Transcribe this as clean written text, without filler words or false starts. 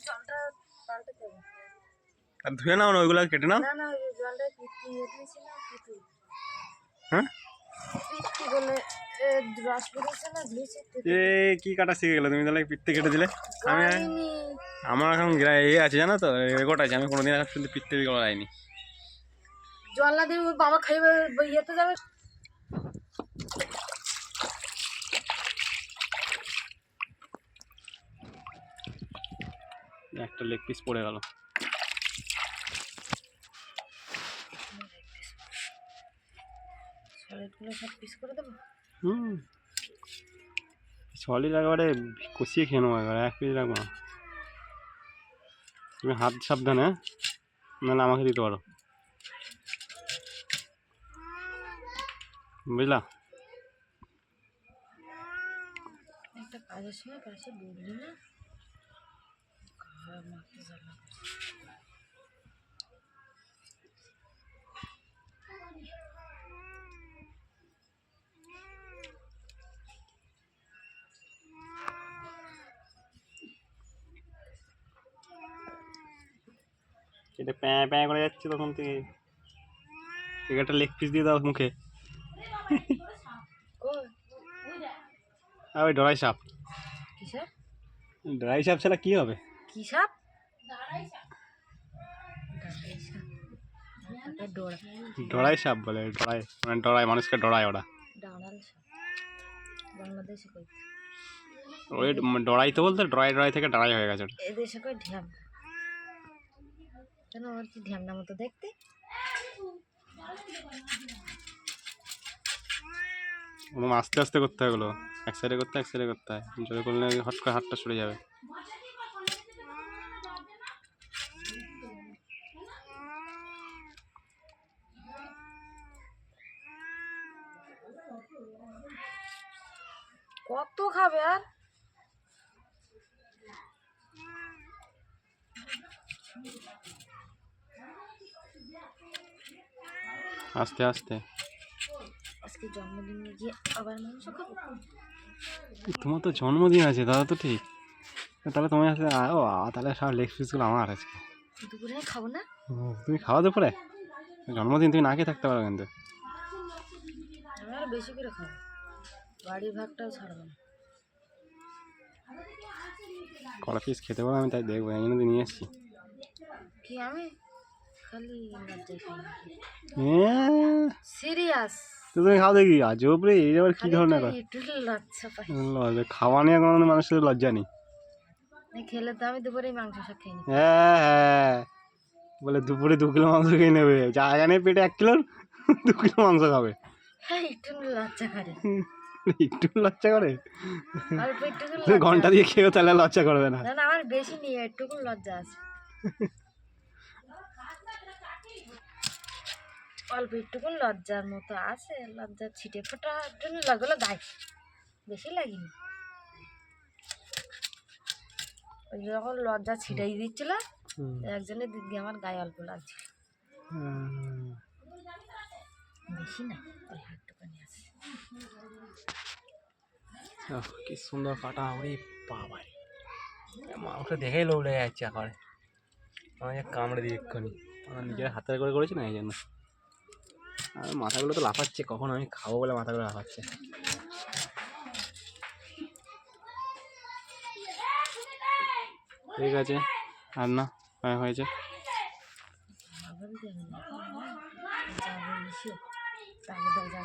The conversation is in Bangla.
জলটা পাল্টাতে হবে। আর ধুয়ে নাও না ওইগুলো কেটে নাও। না না ওই জলটা পিত্তি দিয়েছি না পিত্তি। হ্যাঁ পিত্তি বলে রস বেরিয়েছে না ধুয়েছি। এ কি কাটা শিখে গেলে তুমি, তাহলে পিত্তে কেটে দিলে? আমি গাড়িনি আমার এখন এ আছে জানো তো, রেকর্ড আছে, আমি কোনোদিন এখন শুধু পিত্তে করা যায়নি। জল না দিয়ে ওর বাবা খাইবে ইয়েতে যাবে। একটা লেগ পিস পড়ে গেল। সলিডগুলো সব পিস করে দেবো। সলিড একেবারে কষিয়ে খেয়ে নেবো, একবারে এক পিস রাখবো না। তুমি হাত সাবধানে, নাহলে আমাকে দিতে পারো, বুঝলা? একটা কাজের সময় পাশে বুঝলি না খারাপ মারতে জ্বালা এটা প্যাঁ প্যাঁ করে যাচ্ছে তখন থেকে। একটা লেগ পিস দিয়ে দাও মুখে। আর ওই ডরাই সাপ, কি সাপ? ডরাই সাপ ছাড়া কি হবে? কি সাপ? ডরাই সাপ বলে, ডরাই মানে ডরাই, মানুষকে ডরায় ওরা। ডাঁড়াল সাপ বাংলাদেশে কই? ওই ডরাই তো বলতে ডরাই ডরাই থেকে ডরাই হয়ে গেছে। এদেশে কই ঢ্যাম। কেন ওর কি ঢ্যামনা মতো দেখতে? আস্তে আস্তে করতে হয় ওগুলো, এক সাইডে করতে এক সাইডে করতে হয়, জোরে করলে হট করে হাতটা সরে যাবে। কত খাবে আর? আস্তে আস্তে। আজকে জন্মদিনে গিয়ে আবার মাংস খাবো। তোমার তো জন্মদিন আছে দাদা, তো ঠিক, তাহলে তোমার আসলে ও তাহলে সব লেগ পিসগুলো আমার আজকে। দুপুরে খাবো না? তুমি খাওয়া দুপুরে? জন্মদিন তুমি না খেয়ে থাকতে পারো কিন্তু। আমি আরো বেশি করে খাবো, বাড়ির ভাগটাও ছাড়বো না। কড়া পিস খেতে পারো আমি তাই দেখবো, এই জন্য তো নিয়ে এসছি। কি আমি খালি লজ্জায় খাই? সিরিয়াস তুমি খাও দেখি, আজ ওপরে এই আবার কি ধরনের একটু লজ্জা পাই। খাওয়া নিয়ে কোনো মানুষের লজ্জা নেই। খেলে তো আমি দুপুরে মাংস সব খেয়ে নিই। হ্যাঁ হ্যাঁ, বলে দুপুরে 2 কিলো মাংস খেয়ে নেবে, জায়গা নেই পেটে 1 কিলোর, 2 কিলো মাংস খাবে। হ্যাঁ একটু লজ্জা করে। একটু লজ্জা করে? অল্প একটু ঘন্টা দিয়ে খেয়েও তাহলে লজ্জা করবে না? না আমার বেশি নেই, একটুকু লজ্জা আছে। অল্প একটুকু লজ্জার মতো আছে, লজ্জা ছিটে ফোটা জন্য লাগলো গায়ে, বেশি লাগেনি। ওই যখন লজ্জা ছিটাই দিচ্ছিল একজনের দিদি আমার গায়ে অল্প লাগছিল, বেশি না, অল্প একটুখানি আছে। কি সুন্দর কাটা, ওরে বাবা মাংস দেখেই লোভ লেগে যাচ্ছে একেবারে, আমাকে কামড়ে দিয়ে এক্ষুনি, আমার নিজের হাতের করে করেছি না এই জন্য। আর মাথাগুলো তো লাফাচ্ছে, কখন আমি খাবো বলে মাথাগুলো লাফাচ্ছে। ঠিক আছে, আর না হয়েছে। যাবে